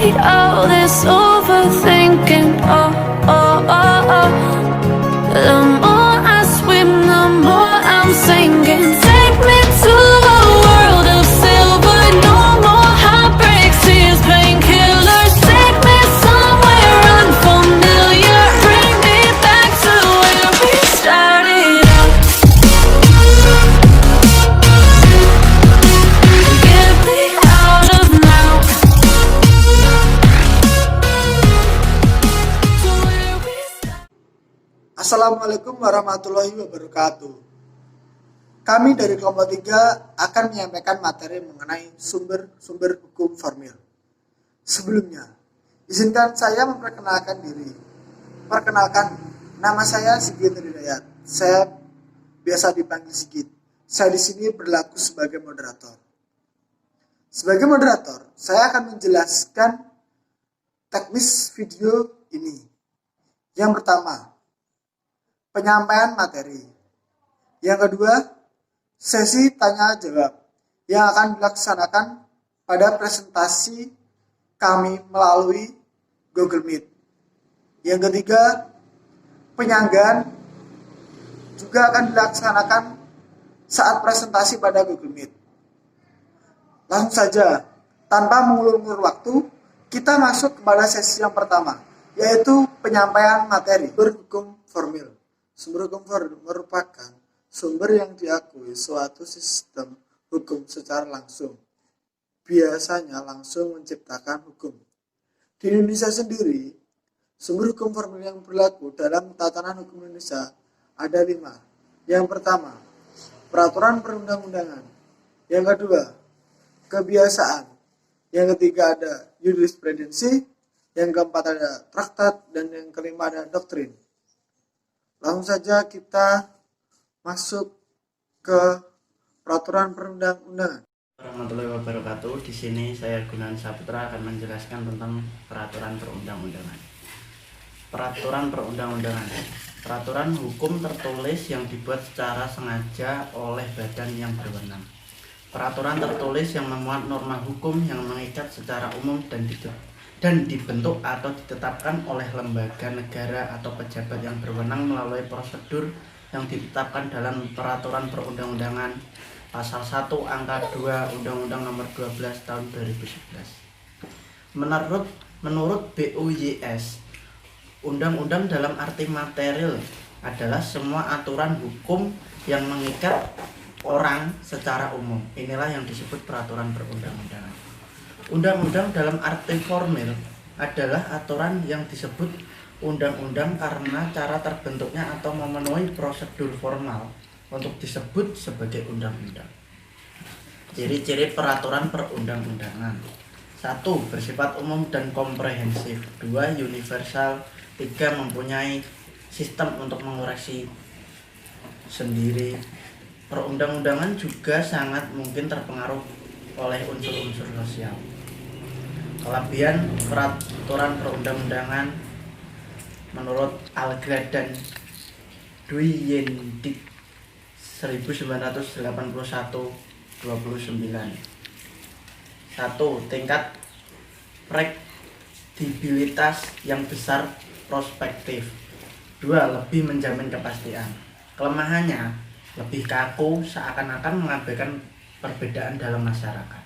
need all this overthinking. Oh, oh, oh, oh. The more I swim, the more I'm sinking. Take me to a world of silver. No more heartbreaks, tears, painkillers. Take me somewhere unfamiliar. Bring me back to where we started out. Get me out of now. To where we started. Assalamualaikum warahmatullahi wabarakatuh. Kami dari kelompok 3 akan menyampaikan materi mengenai sumber-sumber hukum formil. Sebelumnya, izinkan saya memperkenalkan diri. Perkenalkan, nama saya Sigit Hidayat. Saya biasa dipanggil Sigit. Saya di sini berlaku sebagai moderator. Sebagai moderator, saya akan menjelaskan teknis video ini. Yang pertama, penyampaian materi. Yang kedua, sesi tanya jawab yang akan dilaksanakan pada presentasi kami melalui Google Meet. Yang ketiga, penyanggahan juga akan dilaksanakan saat presentasi pada Google Meet. Langsung saja, tanpa mengulur-ulur waktu, kita masuk kepada sesi yang pertama, yaitu penyampaian materi berhukum formil. Sumber hukum formil merupakan sumber yang diakui suatu sistem hukum secara langsung, biasanya langsung menciptakan hukum. Di Indonesia sendiri, sumber hukum formil yang berlaku dalam tatanan hukum Indonesia ada 5. Yang pertama, peraturan perundang-undangan. Yang kedua, kebiasaan. Yang ketiga ada jurisprudensi. Yang keempat ada traktat. Dan yang kelima ada doktrin. Langsung saja kita masuk ke peraturan perundang-undangan. Warahmatullahi wabarakatuh. Di sini saya Gunawan Saputra akan menjelaskan tentang peraturan perundang-undangan. Peraturan perundang-undangan. Peraturan hukum tertulis yang dibuat secara sengaja oleh badan yang berwenang. Peraturan tertulis yang memuat norma hukum yang mengikat secara umum dan dibentuk atau ditetapkan oleh lembaga negara atau pejabat yang berwenang melalui prosedur yang ditetapkan dalam peraturan perundang-undangan pasal 1 angka 2 Undang-Undang Nomor 12 tahun 2011. Menurut BUYS, undang-undang dalam arti material adalah semua aturan hukum yang mengikat orang secara umum. Inilah yang disebut peraturan perundang-undangan. Undang-undang dalam arti formil adalah aturan yang disebut undang-undang karena cara terbentuknya atau memenuhi prosedur formal untuk disebut sebagai undang-undang. Ciri-ciri peraturan perundang-undangan: 1. Bersifat umum dan komprehensif. 2. Universal. 3. Mempunyai sistem untuk mengoreksi sendiri. Perundang-undangan juga sangat mungkin terpengaruh oleh unsur-unsur sosial. Kelebihan peraturan perundang-undangan menurut Algrad dan Duyendik 1981-29. 1. Tingkat kredibilitas yang besar prospektif. 2. Lebih menjamin kepastian. Kelemahannya lebih kaku, seakan-akan mengabaikan perbedaan dalam masyarakat.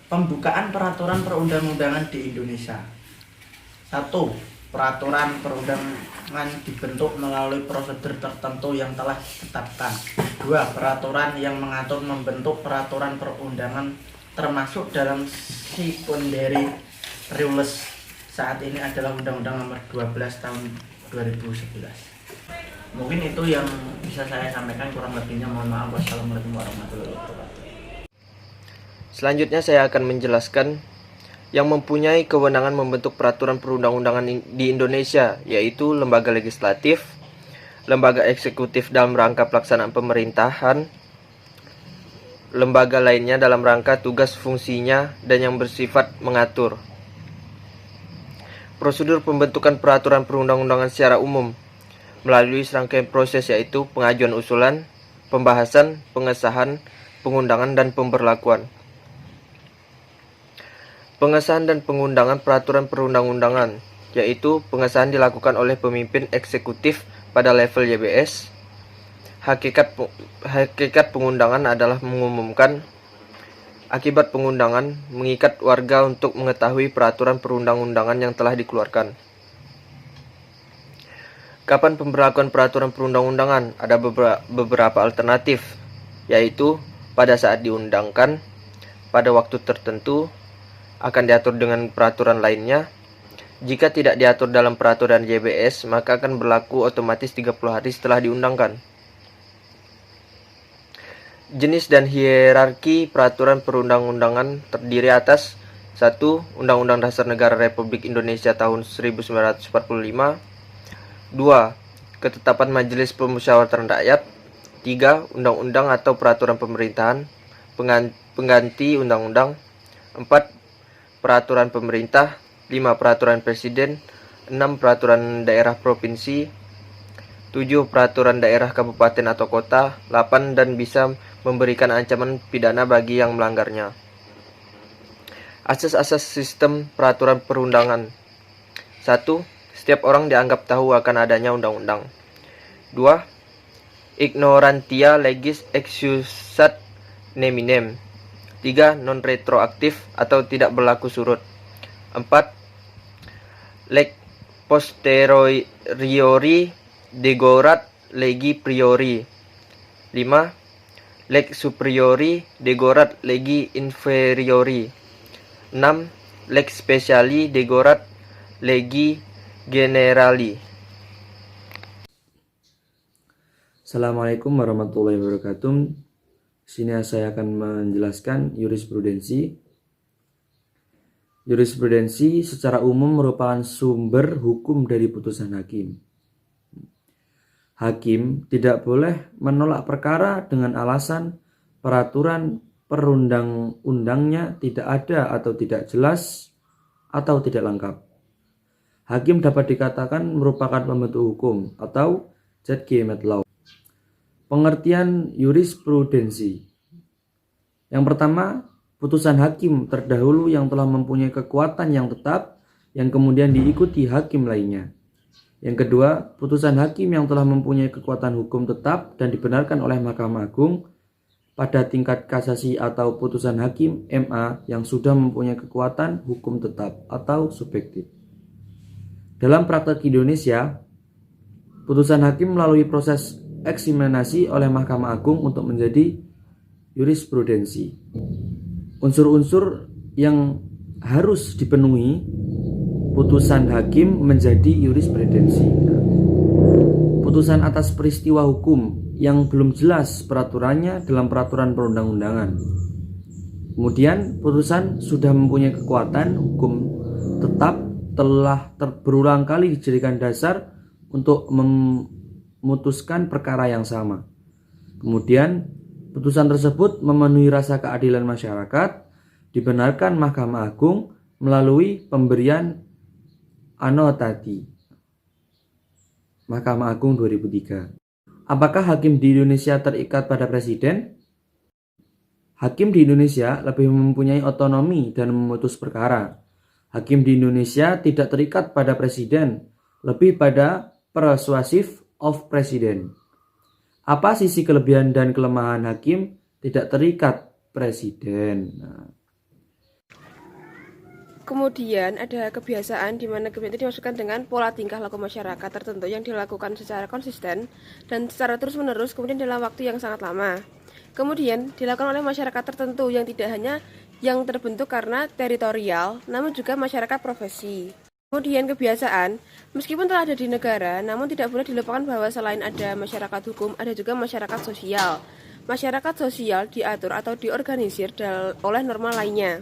Pembukaan peraturan perundang-undangan di Indonesia. 1. Peraturan perundangan dibentuk melalui prosedur tertentu yang telah ditetapkan. 2. Peraturan yang mengatur membentuk peraturan perundangan termasuk dalam secondary rules saat ini adalah Undang-Undang Nomor 12 tahun 2011. Mungkin itu yang bisa saya sampaikan, kurang lebihnya mohon maaf. Wassalamualaikum warahmatullahi wabarakatuh. Selanjutnya saya akan menjelaskan yang mempunyai kewenangan membentuk peraturan perundang-undangan di Indonesia, yaitu lembaga legislatif, lembaga eksekutif dalam rangka pelaksanaan pemerintahan, lembaga lainnya dalam rangka tugas fungsinya dan yang bersifat mengatur. Prosedur pembentukan peraturan perundang-undangan secara umum melalui serangkaian proses, yaitu pengajuan usulan, pembahasan, pengesahan, pengundangan, dan pemberlakuan. Pengesahan dan pengundangan peraturan perundang-undangan, yaitu pengesahan dilakukan oleh pemimpin eksekutif pada level YBS. Hakikat pengundangan adalah mengumumkan. Akibat pengundangan, mengikat warga untuk mengetahui peraturan perundang-undangan yang telah dikeluarkan. Kapan pemberlakuan peraturan perundang-undangan? Ada beberapa alternatif, yaitu pada saat diundangkan, pada waktu tertentu, akan diatur dengan peraturan lainnya. Jika tidak diatur dalam peraturan YBS, maka akan berlaku otomatis 30 hari setelah diundangkan. Jenis dan hierarki peraturan perundang-undangan terdiri atas 1. Undang-Undang Dasar Negara Republik Indonesia tahun 1945. 2. Ketetapan Majelis Permusyawaratan Rakyat. 3. Undang-undang atau peraturan pemerintahan pengganti undang-undang. 4. Peraturan pemerintah. 5. Peraturan presiden. 6. Peraturan daerah provinsi. 7. Peraturan daerah kabupaten atau kota. 8. Dan bisa memberikan ancaman pidana bagi yang melanggarnya. Asas-asas sistem peraturan perundangan. 1. Setiap orang dianggap tahu akan adanya undang-undang. 2. Ignorantia legis excusat neminem. 3. Non-retroaktif atau tidak berlaku surut. 4. Leg posteriori degorat legi priori. 5. Leg superiori degorat legi inferiori. 6. Leg speciali degorat legi generali. Assalamualaikum warahmatullahi wabarakatuh. Di sini saya akan menjelaskan jurisprudensi. Jurisprudensi secara umum merupakan sumber hukum dari putusan hakim. Hakim tidak boleh menolak perkara dengan alasan peraturan perundang-undangnya tidak ada atau tidak jelas atau tidak lengkap. Hakim dapat dikatakan merupakan pembentuk hukum atau judge made law. Pengertian jurisprudensi. Yang pertama, putusan hakim terdahulu yang telah mempunyai kekuatan yang tetap yang kemudian diikuti hakim lainnya. Yang kedua, putusan hakim yang telah mempunyai kekuatan hukum tetap dan dibenarkan oleh Mahkamah Agung pada tingkat kasasi atau putusan hakim MA yang sudah mempunyai kekuatan hukum tetap atau subjektif. Dalam praktek Indonesia, putusan hakim melalui proses eksaminasi oleh Mahkamah Agung untuk menjadi jurisprudensi. Unsur-unsur yang harus dipenuhi putusan hakim menjadi jurisprudensi. Putusan atas peristiwa hukum yang belum jelas peraturannya dalam peraturan perundang-undangan. Kemudian putusan sudah mempunyai kekuatan hukum tetap telah berulang kali dijadikan dasar untuk memutuskan perkara yang sama. Kemudian putusan tersebut memenuhi rasa keadilan masyarakat, dibenarkan Mahkamah Agung melalui pemberian anotasi. Mahkamah Agung 2003. Apakah hakim di Indonesia terikat pada presiden? Hakim di Indonesia lebih mempunyai otonomi dan memutus perkara. Hakim di Indonesia tidak terikat pada presiden, lebih pada persuasive of presiden. Apa sisi kelebihan dan kelemahan hakim tidak terikat presiden? Kemudian ada kebiasaan di mana kebiasaan itu dimaksudkan dengan pola tingkah laku masyarakat tertentu yang dilakukan secara konsisten dan secara terus-menerus kemudian dalam waktu yang sangat lama. Kemudian dilakukan oleh masyarakat tertentu yang tidak hanya yang terbentuk karena teritorial, namun juga masyarakat profesi. Kemudian kebiasaan, meskipun telah ada di negara, namun tidak boleh dilupakan bahwa selain ada masyarakat hukum, ada juga masyarakat sosial. Masyarakat sosial diatur atau diorganisir oleh norma lainnya.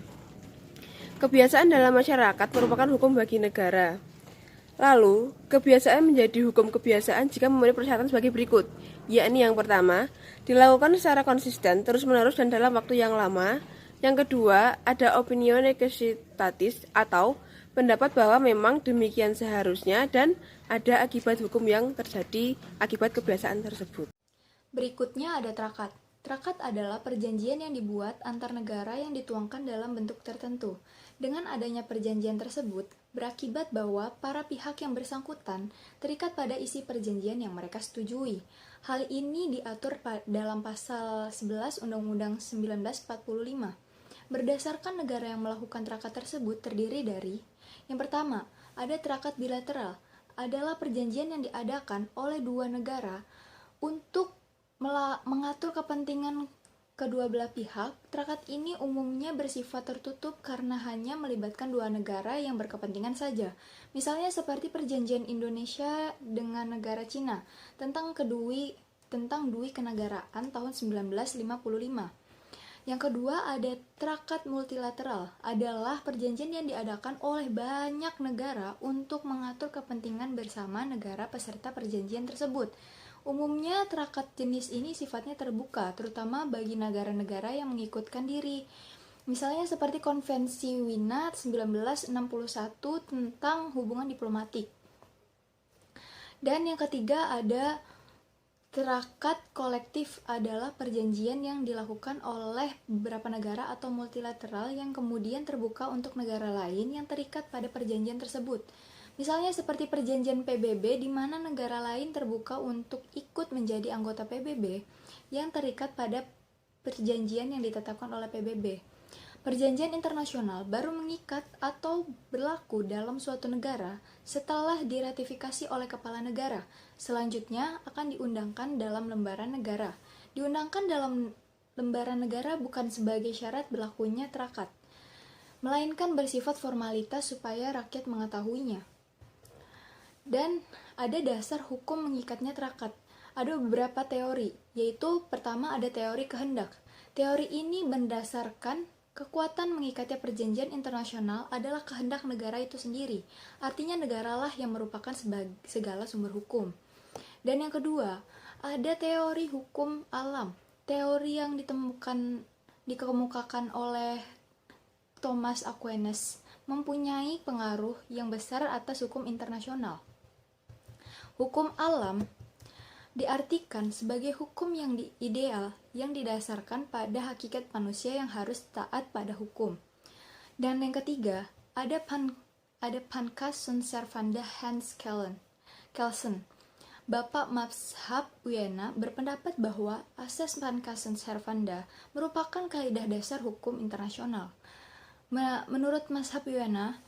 Kebiasaan dalam masyarakat merupakan hukum bagi negara. Lalu, kebiasaan menjadi hukum kebiasaan jika memenuhi persyaratan sebagai berikut, yakni yang pertama, dilakukan secara konsisten, terus-menerus dan dalam waktu yang lama. Yang kedua, ada opinione necessitatis atau pendapat bahwa memang demikian seharusnya dan ada akibat hukum yang terjadi akibat kebiasaan tersebut. Berikutnya ada trakat. Trakat adalah perjanjian yang dibuat antar negara yang dituangkan dalam bentuk tertentu. Dengan adanya perjanjian tersebut, berakibat bahwa para pihak yang bersangkutan terikat pada isi perjanjian yang mereka setujui. Hal ini diatur dalam pasal 11 Undang-Undang 1945. Berdasarkan negara yang melakukan trakat tersebut terdiri dari: yang pertama, ada trakat bilateral, adalah perjanjian yang diadakan oleh dua negara untuk mengatur kepentingan kedua belah pihak. Trakat ini umumnya bersifat tertutup karena hanya melibatkan dua negara yang berkepentingan saja. Misalnya seperti perjanjian Indonesia dengan negara Cina tentang dui kenegaraan tahun 1955. Yang kedua, ada trakat multilateral, adalah perjanjian yang diadakan oleh banyak negara untuk mengatur kepentingan bersama negara peserta perjanjian tersebut. Umumnya, trakat jenis ini sifatnya terbuka, terutama bagi negara-negara yang mengikutkan diri. Misalnya seperti Konvensi Wina 1961 tentang hubungan diplomatik. Dan yang ketiga, ada trakat kolektif, adalah perjanjian yang dilakukan oleh beberapa negara atau multilateral yang kemudian terbuka untuk negara lain yang terikat pada perjanjian tersebut. Misalnya seperti perjanjian PBB di mana negara lain terbuka untuk ikut menjadi anggota PBB yang terikat pada perjanjian yang ditetapkan oleh PBB. Perjanjian internasional baru mengikat atau berlaku dalam suatu negara setelah diratifikasi oleh kepala negara. Selanjutnya akan diundangkan dalam lembaran negara. Diundangkan dalam lembaran negara bukan sebagai syarat berlakunya trakat, melainkan bersifat formalitas supaya rakyat mengetahuinya. Dan ada dasar hukum mengikatnya trakat. Ada beberapa teori, yaitu pertama ada teori kehendak. Teori ini berdasarkan kekuatan mengikatnya perjanjian internasional adalah kehendak negara itu sendiri. Artinya negaralah yang merupakan segala sumber hukum. Dan yang kedua, ada teori hukum alam. Teori yang dikemukakan oleh Thomas Aquinas mempunyai pengaruh yang besar atas hukum internasional. Hukum alam diartikan sebagai hukum yang ideal yang didasarkan pada hakikat manusia yang harus taat pada hukum. Dan yang ketiga, ada Pancas sunt servanda Hans Kelsen. Bapak mazhab Wiyana berpendapat bahwa asas Pancas sunt servanda merupakan kaidah dasar hukum internasional. Menurut mazhab Wiyana,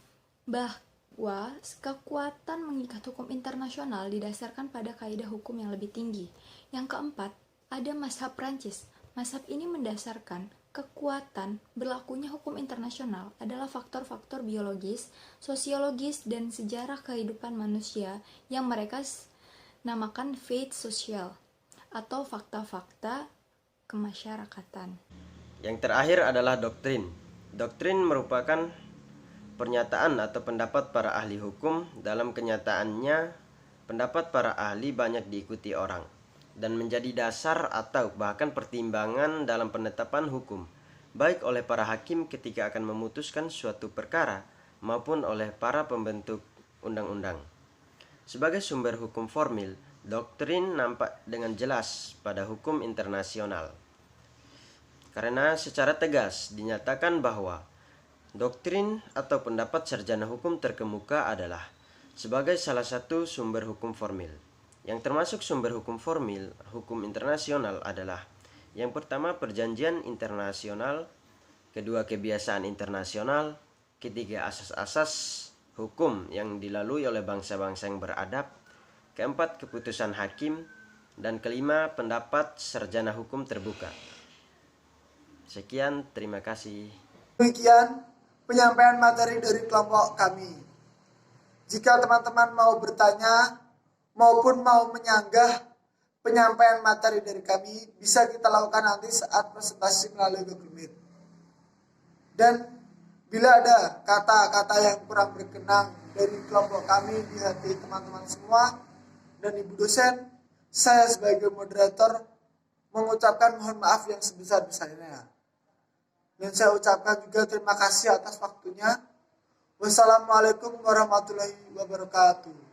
bahwa kekuatan mengikat hukum internasional didasarkan pada kaidah hukum yang lebih tinggi. Yang keempat, ada mazhab Prancis. Mazhab ini mendasarkan kekuatan berlakunya hukum internasional adalah faktor-faktor biologis, sosiologis, dan sejarah kehidupan manusia yang mereka namakan faits sosial atau fakta-fakta kemasyarakatan. Yang terakhir adalah doktrin. Doktrin merupakan pernyataan atau pendapat para ahli hukum. Dalam kenyataannya, pendapat para ahli banyak diikuti orang dan menjadi dasar atau bahkan pertimbangan dalam penetapan hukum, baik oleh para hakim ketika akan memutuskan suatu perkara maupun oleh para pembentuk undang-undang. Sebagai sumber hukum formil, doktrin nampak dengan jelas pada hukum internasional. Karena secara tegas dinyatakan bahwa doktrin atau pendapat sarjana hukum terkemuka adalah sebagai salah satu sumber hukum formil. Yang termasuk sumber hukum formil, hukum internasional adalah: yang pertama, perjanjian internasional; kedua, kebiasaan internasional; ketiga, asas-asas hukum yang dilalui oleh bangsa-bangsa yang beradab; keempat, keputusan hakim; dan kelima, pendapat sarjana hukum terbuka. Sekian, terima kasih. Demikian penyampaian materi dari kelompok kami. Jika teman-teman mau bertanya maupun mau menyanggah penyampaian materi dari kami, bisa kita lakukan nanti saat presentasi melalui Google Meet. Dan bila ada kata-kata yang kurang berkenan dari kelompok kami di hati teman-teman semua dan Ibu dosen, saya sebagai moderator mengucapkan mohon maaf yang sebesar-besarnya. Dan saya ucapkan juga terima kasih atas waktunya. Wassalamualaikum warahmatullahi wabarakatuh.